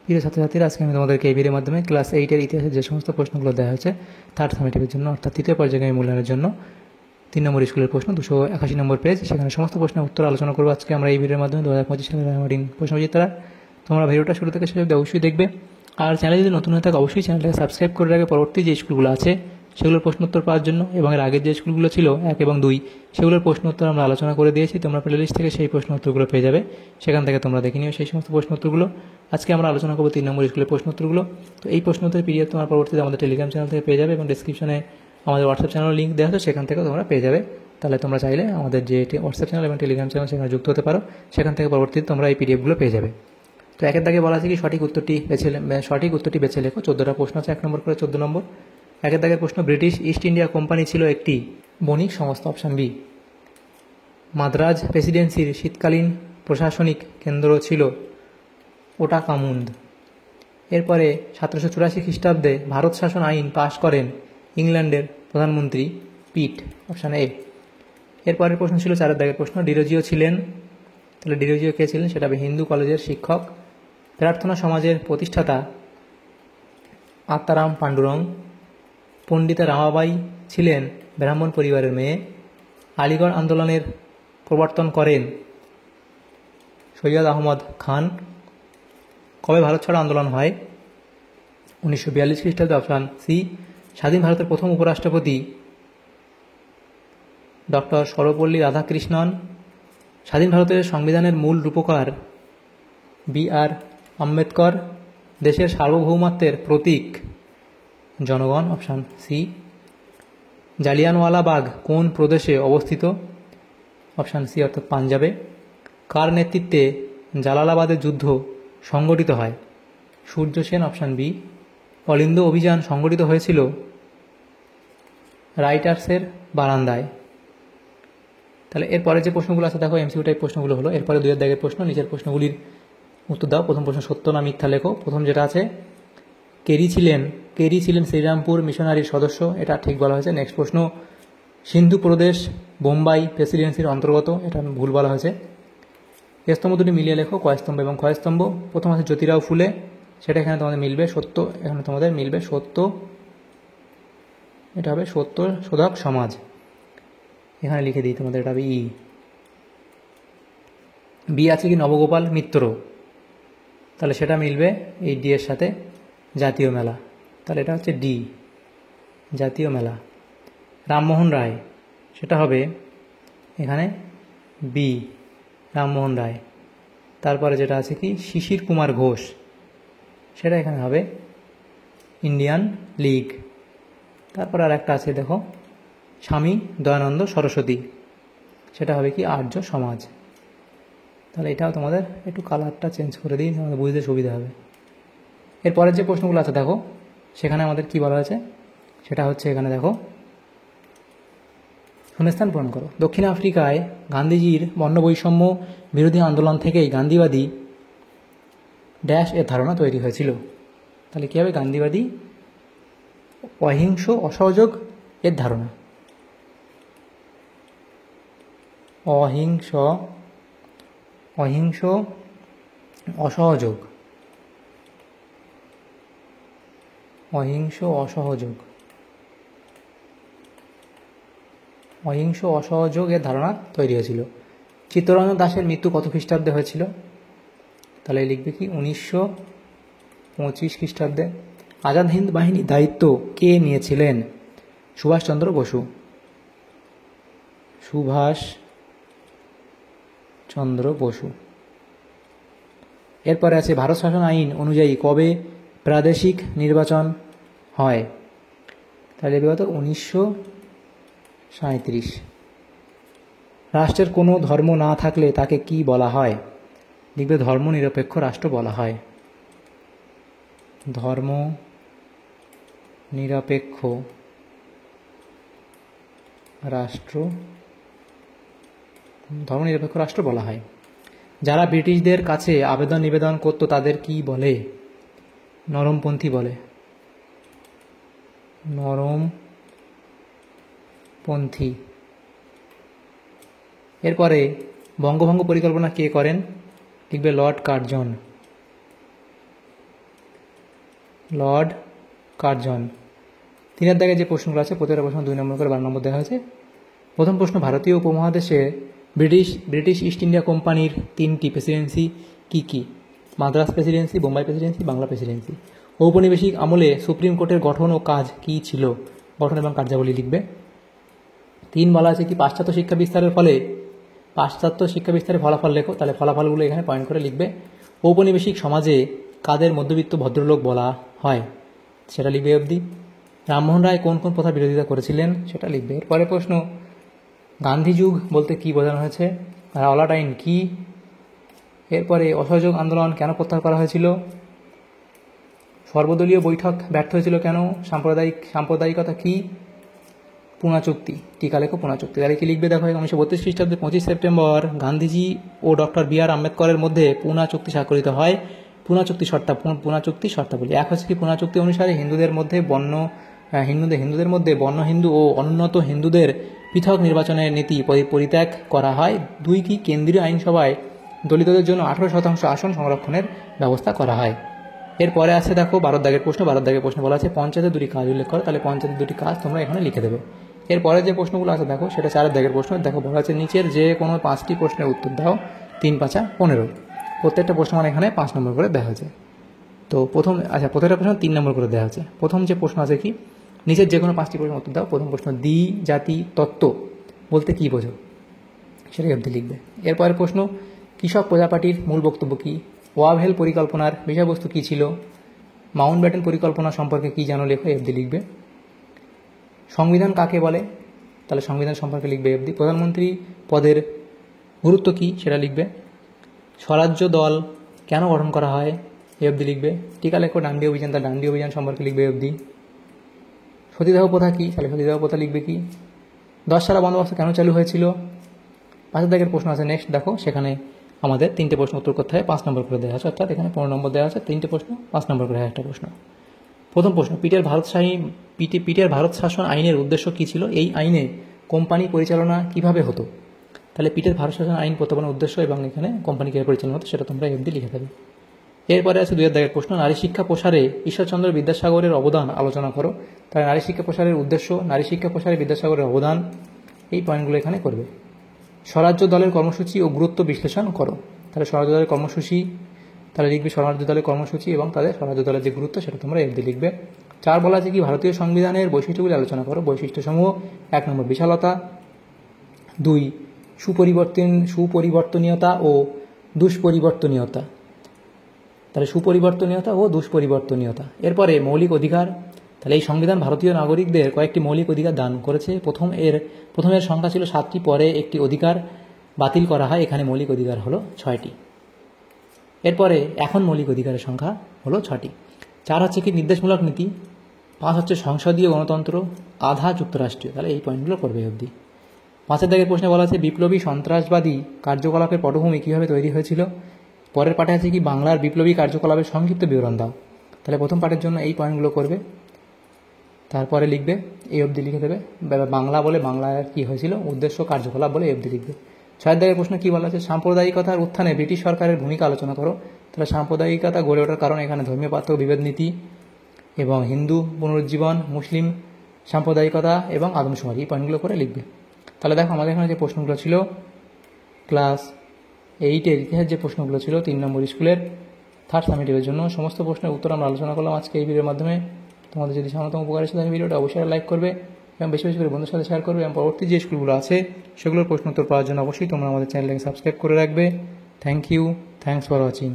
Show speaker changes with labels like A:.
A: প্রিয় ছাত্রছাত্রীরা, আজকে আমি তোমাদেরকে এই ভিডিওর মাধ্যমে ক্লাস 8-এর ইতিহাসের যে সমস্ত প্রশ্নগুলো দেওয়া হয়েছে থার্ড সামেটিভের জন্য, অর্থাৎ তৃতীয় পর্যায়ে মূল্যায়নের জন্য 3 নম্বর স্কুলের প্রশ্ন, 281 নম্বর পেজ, সেখানে সমস্ত প্রশ্নের উত্তর আলোচনা করবো আজকে আমরা এই ভিডিওর মাধ্যমে। 2025 সালের রামাডিন প্রশ্নবিচিত্রা। তোমরা ভিডিওটা শুরু থেকে শেষ অবধি অবশ্যই দেখবে, আর চ্যানেলে যদি নতুন হয়ে থাকে অবশ্যই চ্যানেলটাকে সাবস্ক্রাইব করে রাখবে পরবর্তী যে স্কুলগুলো আছে সেগুলোর প্রশ্ন উত্তর পাওয়ার জন্য। এবং এর আগের যে স্কুলগুলো ছিল 1 এবং 2 সেগুলোর প্রশ্ন উত্তর আমরা আলোচনা করে দিয়েছি, তোমরা প্লেলিস্ট থেকে সেই প্রশ্ন উত্তরগুলো পেয়ে যাবে, সেখান থেকে তোমরা দেখে নিও সেই সমস্ত প্রশ্ন উত্তরগুলো। আজকে আমরা আলোচনা করবো 3 নম্বর স্কুলের প্রশ্ন উত্তরগুলো। তো এই প্রশ্ন উত্তরের পিডিএফ তোমরা পরবর্তীতে আমাদের টেলিগ্রাম চ্যানেল থেকে পেয়ে যাবে, এবং ডিসক্রিপশনে আমাদের হোয়াটসঅ্যাপ চ্যানেল লিঙ্ক দেওয়া আছে, সেখান থেকেও তোমরা পেয়ে যাবে। তাহলে তোমরা চাইলে আমাদের যে হোয়াটসঅ্যাপ চ্যানেল এবং টেলিগ্রাম চ্যানেল সেখানে যুক্ত হতে পারো, সেখান থেকে পরবর্তীতে তোমরা এই পিডিএফগুলো পেয়ে যাবে। তো একের দাগে বলা আছে কি সঠিক উত্তরটি বেছে লেখো। 14টা প্রশ্ন আছে, 1 নম্বর করে 14 নম্বর। একের দাগের প্রশ্ন, ব্রিটিশ ইস্ট ইন্ডিয়া কোম্পানি ছিল একটি বণিক সংস্থা। Option B. মাদ্রাজ প্রেসিডেন্সির শীতকালীন প্রশাসনিক কেন্দ্র ছিল ওটাকামুন্দ। এরপরে 1784 খ্রিস্টাব্দে ভারত শাসন আইন পাশ করেন ইংল্যান্ডের প্রধানমন্ত্রী পিট। Option A. এরপরের প্রশ্ন ছিল 4 দাগের প্রশ্ন, ডিরোজিও ছিলেন, তাহলে ডিরোজিও কে ছিলেন সেটা হবে হিন্দু কলেজের শিক্ষক। প্রার্থনা সমাজের প্রতিষ্ঠাতা আত্মারাম পাণ্ডুরং। পণ্ডিতা রামাবাই ছিলেন ব্রাহ্মণ পরিবারের মেয়ে। আলিগড় আন্দোলনের প্রবর্তন করেন সৈয়দ আহমদ খান। কবে ভারত ছাড়ো আন্দোলন হয়? 1942 খ্রিস্টাব্দে। Option C. স্বাধীন ভারতের প্রথম উপরাষ্ট্রপতি ডক্টর সর্বপল্লী রাধাকৃষ্ণন। স্বাধীন ভারতের সংবিধানের মূল রূপকার বি.আর. আম্বেদকর। দেশের সার্বভৌমত্বের প্রতীক জনগণ। Option C. জালিয়ানওয়ালাবাগ কোন প্রদেশে অবস্থিত? অপশান সি, অর্থাৎ পাঞ্জাবে। কার নেতৃত্বে জালালাবাদের যুদ্ধ সংগঠিত হয়? সূর্য সেন। Option B. অলিন্দ অভিযান সংগঠিত হয়েছিল রাইটার্সের বারান্দায়। তাহলে এরপরে যে প্রশ্নগুলো আছে দেখো, এমসিকিউ টাইপ প্রশ্নগুলো হলো। এরপরে 2 দাগের প্রশ্ন, নিচের প্রশ্নগুলির উত্তর দাও। প্রথম প্রশ্ন, সত্য না মিথ্যা লেখো। প্রথম যেটা আছে, কেরি ছিলেন শ্রীরামপুর মিশনারির সদস্য, এটা ঠিক বলা হয়েছে। নেক্সট প্রশ্ন, সিন্ধু প্রদেশ বোম্বাই প্রেসিডেন্সির অন্তর্গত, এটা ভুল বলা হয়েছে। স্তম্ভ দুটি মিলিয়ে লেখো, কয়স্তম্ভ এবং ক্ষয়স্তম্ভ। প্রথম আছে জ্যোতিরাও ফুলে, সেটা এখানে তোমাদের মিলবে সত্য, এখানে তোমাদের মিলবে সত্য, এটা হবে সত্য শোধক সমাজ, এখানে লিখে দিই তোমাদের, এটা হবে ই। বি আছে কি নবগোপাল মিত্র, তাহলে সেটা মিলবে এই ডি এর সাথে জাতীয় মেলা, তাহলে এটা হচ্ছে ডি জাতীয় মেলা। রামমোহন রায়, সেটা হবে এখানে বি রামমোহন রায়। তারপরে যেটা আছে কি শিশির কুমার ঘোষ, সেটা এখানে হবে ইন্ডিয়ান লীগ। তারপর আর একটা আছে দেখো, স্বামী দয়ানন্দ সরস্বতী, সেটা হবে কি আর্য সমাজ। তাহলে এটাও তোমাদের একটু কালারটা চেঞ্জ করে দিই, তোমাদের বুঝতে সুবিধা হবে। এরপরের যে প্রশ্নগুলো আছে দেখো, সেখানে আমাদের কি বলা হয়েছে, সেটা হচ্ছে এখানে দেখো, শূন্যস্থান পূরণ করো। দক্ষিণ আফ্রিকায় গান্ধীজির বর্ণবৈষম্য বিরোধী আন্দোলন থেকেই গান্ধীবাদী ড্যাশ এর ধারণা তৈরি হয়েছিল। তাহলে কী হবে, গান্ধীবাদী অহিংস অসহযোগ এর ধারণা, অহিংস অসহযোগ, অহিংস অসহযোগ এর ধারণা তৈরি হয়েছিল। চিত্তরঞ্জন দাসের মৃত্যু কত খ্রিস্টাব্দে হয়েছিল? তাহলে লিখবে কি 1925 খ্রিস্টাব্দে। আজাদ হিন্দ বাহিনীর দায়িত্ব কে নিয়েছিলেন? সুভাষচন্দ্র বসু। এরপরে আছে ভারত শাসন আইন অনুযায়ী কবে প্রাদেশিক নির্বাচন হয়? তাহলে বিগত 1937। রাষ্ট্রের কোনো ধর্ম না থাকলে তাকে কি বলা হয়? লিখবে ধর্ম নিরপেক্ষ রাষ্ট্র বলা হয়। ধর্ম নিরপেক্ষ রাষ্ট্র বলা হয়। যারা ব্রিটিশদের কাছে আবেদন নিবেদন করত তাদের কি বলে? নরমপন্থী বলে। নরমপন্থী। এরপরে বঙ্গভঙ্গ পরিকল্পনা কে করেন? লিখবে লর্ড কার্জন। Lord Curzon. 3 দাগে যে প্রশ্নগুলো আছে প্রতিটা প্রশ্ন 2 নম্বর করে 12 নম্বর দেওয়া হয়েছে। প্রথম প্রশ্ন, ভারতীয় উপমহাদেশে ব্রিটিশ ইস্ট ইন্ডিয়া কোম্পানির 3টি প্রেসিডেন্সি কী কী? Madras presidency, Bombay presidency, Bangla presidency. ঔপনিবেশিক আমলে সুপ্রিম কোর্টের গঠন ও কাজ কী ছিল? গঠন এবং কার্যাবলী লিখবে। 3 বলা আছে কি পাশ্চাত্য শিক্ষা বিস্তারের ফলাফল লেখো, তাহলে ফলাফলগুলো এখানে পয়েন্ট করে লিখবে। ঔপনিবেশিক সমাজে কাদের মধ্যবিত্ত ভদ্রলোক বলা হয়? সেটা লিখবে অবধি। রামমোহন রায় কোন কোন প্রথার বিরোধিতা করেছিলেন? সেটা লিখবে। এরপরে প্রশ্ন, গান্ধী যুগ বলতে কি বোঝানো হয়েছে? আর অলাট আইন কি? এরপরে অসহযোগ আন্দোলন কেন প্রত্যাহার করা হয়েছিল? সর্বদলীয় বৈঠক ব্যর্থ হয়েছিল কেন? সাম্প্রদায়িকতা কি? পুনা চুক্তি, টিকা লেখো পুনা চুক্তি। তাহলে কি লিখবে দেখো, 1932 খ্রিস্টাব্দে 25 সেপ্টেম্বর গান্ধীজি ও ডক্টর বি.আর. আম্বেদকরের মধ্যে পুনা চুক্তি স্বাক্ষরিত হয়। পুনা চুক্তি শর্তাবলী। এক হচ্ছে কি পুনা চুক্তি অনুসারে হিন্দুদের মধ্যে বর্ণ হিন্দু ও অনুন্নত হিন্দুদের পৃথক নির্বাচনের নীতি পরিত্যাগ করা হয়। 2 কি কেন্দ্রীয় আইনসভায় দলিতদের জন্য 18% আসন সংরক্ষণের ব্যবস্থা করা হয়। এরপরে আছে দেখো 12 দাগের প্রশ্ন। 12 দাগের প্রশ্ন বলা আছে পঞ্চায়েতের 2টি কাজ উল্লেখ করো, তাহলে পঞ্চায়েতের 2টি কাজ তোমরা এখানে লিখে দেবে। এরপরে যে প্রশ্নগুলো আছে দেখো সেটা 4 দাগের প্রশ্ন। দেখো বলা আছে নিচের যে কোনো 5টি প্রশ্নের উত্তর দাও, 3 × 5 = 15। প্রত্যেকটা প্রশ্ন মানে এখানে 5 নম্বর করে দেওয়া হয়েছে। তো প্রত্যেকটা প্রশ্ন 3 নম্বর করে দেওয়া হয়েছে। প্রথম যে প্রশ্ন আছে কি, নিচের যে কোনো 5টি প্রশ্নের উত্তর দাও। প্রথম প্রশ্ন, দ্বি-জাতি তত্ত্ব বলতে কী বোঝো? সেটাই অবধি লিখবে। এরপরের প্রশ্ন, কৃষক প্রজা পার্টির মূল বক্তব্য কী? ওয়াভেল পরিকল্পনার বিষয়বস্তু কী ছিল? মাউন্টব্যাটেন পরিকল্পনা সম্পর্কে কী জানো? লেখো, অবধি লিখবে। সংবিধান কাকে বলে? তাহলে সংবিধান সম্পর্কে লিখবে অবধি। প্রধানমন্ত্রী পদের গুরুত্ব কী? সেটা লিখবে। স্বরাজ্য দল কেন গঠন করা হয়? অবধি লিখবে। টিকা লেখো ডান্ডি অভিযান, তার ডান্ডি অভিযান সম্পর্কে লিখবে অবধি। সতীদাহ প্রথা কী? তাহলে সতীদাহ প্রথা লিখবে কি। 10 সালা বন্দোবস্ত কেন চালু হয়েছিল? 5 দাগের প্রশ্ন আছে নেক্সট দেখো, সেখানে আমাদের 3টে প্রশ্ন উত্তর করতে হয়, 5 নম্বর করে দেওয়া আছে, অর্থাৎ এখানে 15 নম্বর দেওয়া আছে, 3টে প্রশ্ন 5 নম্বর করে একটা প্রশ্ন। প্রথম প্রশ্ন, পিটের ভারত শাসন আইনের উদ্দেশ্য কী ছিল? এই আইনে কোম্পানি পরিচালনা কিভাবে হতো? তাহলে পিটের ভারত শাসন আইন প্রত্যাপনের উদ্দেশ্য এবং এখানে কোম্পানি কীভাবে পরিচালনা হতো সেটা তোমরা অবধি লিখে দেবে। এরপরে আছে 2 দাগের প্রশ্ন, নারী শিক্ষা প্রসারে ঈশ্বরচন্দ্র বিদ্যাসাগরের অবদান আলোচনা করো। তাহলে নারী শিক্ষা প্রসারের উদ্দেশ্য, নারী শিক্ষা প্রসারে বিদ্যাসাগরের অবদান, এই পয়েন্টগুলো এখানে করবে। স্বরাজ্য দলের কর্মসূচি ও গুরুত্ব বিশ্লেষণ করো। তাহলে স্বরাজ্য দলের কর্মসূচি, তাহলে লিখবে স্বরাজ্য দলের কর্মসূচি এবং তাদের স্বরাজ্য দলের যে গুরুত্ব সেটা তোমরা অবধি লিখবে। 4 বলা আছে কি ভারতীয় সংবিধানের বৈশিষ্ট্যগুলি আলোচনা করো। বৈশিষ্ট্যসমূহ, 1 নম্বর বিশালতা, 2 সুপরিবর্তনীয়তা ও দুষ্পরিবর্তনীয়তা। তাহলে সুপরিবর্তনীয়তা ও দুষ্পরিবর্তনীয়তা। এরপরে মৌলিক অধিকার, তাহলে এই সংবিধান ভারতীয় নাগরিকদের কয়েকটি মৌলিক অধিকার দান করেছে। প্রথমের সংখ্যা ছিল 7টি, পরে একটি অধিকার বাতিল করা হয়, এখানে মৌলিক অধিকার হলো 6টি। এরপরে এখন মৌলিক অধিকারের সংখ্যা হলো 6টি। 4 হচ্ছে কি নির্দেশমূলক নীতি, 5 হচ্ছে সংসদীয় গণতন্ত্র, আধা যুক্তরাষ্ট্রীয়। তাহলে এই পয়েন্টগুলো করবে অবধি। 5 দাগের প্রশ্নে বলা আছে বিপ্লবী সন্ত্রাসবাদী কার্যকলাপের পটভূমি কীভাবে তৈরি হয়েছিল? পরের পাঠে আছে কি বাংলার বিপ্লবী কার্যকলাপের সংক্ষিপ্ত বিবরণ দাও। তাহলে প্রথম পাঠের জন্য এই পয়েন্টগুলো করবে, তারপরে লিখবে, এই অবধি লিখে দেবে। বাংলা বলে বাংলার কী হয়েছিল, উদ্দেশ্য, কার্যকলাপ বলে এই অবধি লিখবে। 6 দাগের প্রশ্ন কী বলা আছে, সাম্প্রদায়িকতার উত্থানে ব্রিটিশ সরকারের ভূমিকা আলোচনা করো। তাহলে সাম্প্রদায়িকতা গড়ে ওঠার কারণ, এখানে ধর্মীয় পার্থক্য বিভেদ নীতি এবং হিন্দু পুনরুজ্জীবন, মুসলিম সাম্প্রদায়িকতা এবং আদমশুমারি, এই পয়েন্টগুলো করে লিখবে। তাহলে দেখো আমাদের এখানে যে প্রশ্নগুলো ছিল ক্লাস 8-এর ইতিহাস, যে প্রশ্নগুলো ছিল 3 নম্বর স্কুলের 3rd সামেটিভের জন্য, সমস্ত প্রশ্নের উত্তর আমরা আলোচনা করলাম আজকে এই ভিডিওর মাধ্যমে। তোমাদের যদি সামান্যতম উপকার এসে থাকে ভিডিওটা অবশ্যই লাইক করবে এবং বেশি বেশি করে বন্ধুদের সাথে শেয়ার করবে, এবং পরবর্তী যে স্কুলগুলো আছে সেগুলোর প্রশ্ন উত্তর পাওয়ার জন্য অবশ্যই তোমরা আমাদের চ্যানেলটাকে সাবস্ক্রাইব করে রাখবে। Thank you, thanks for watching.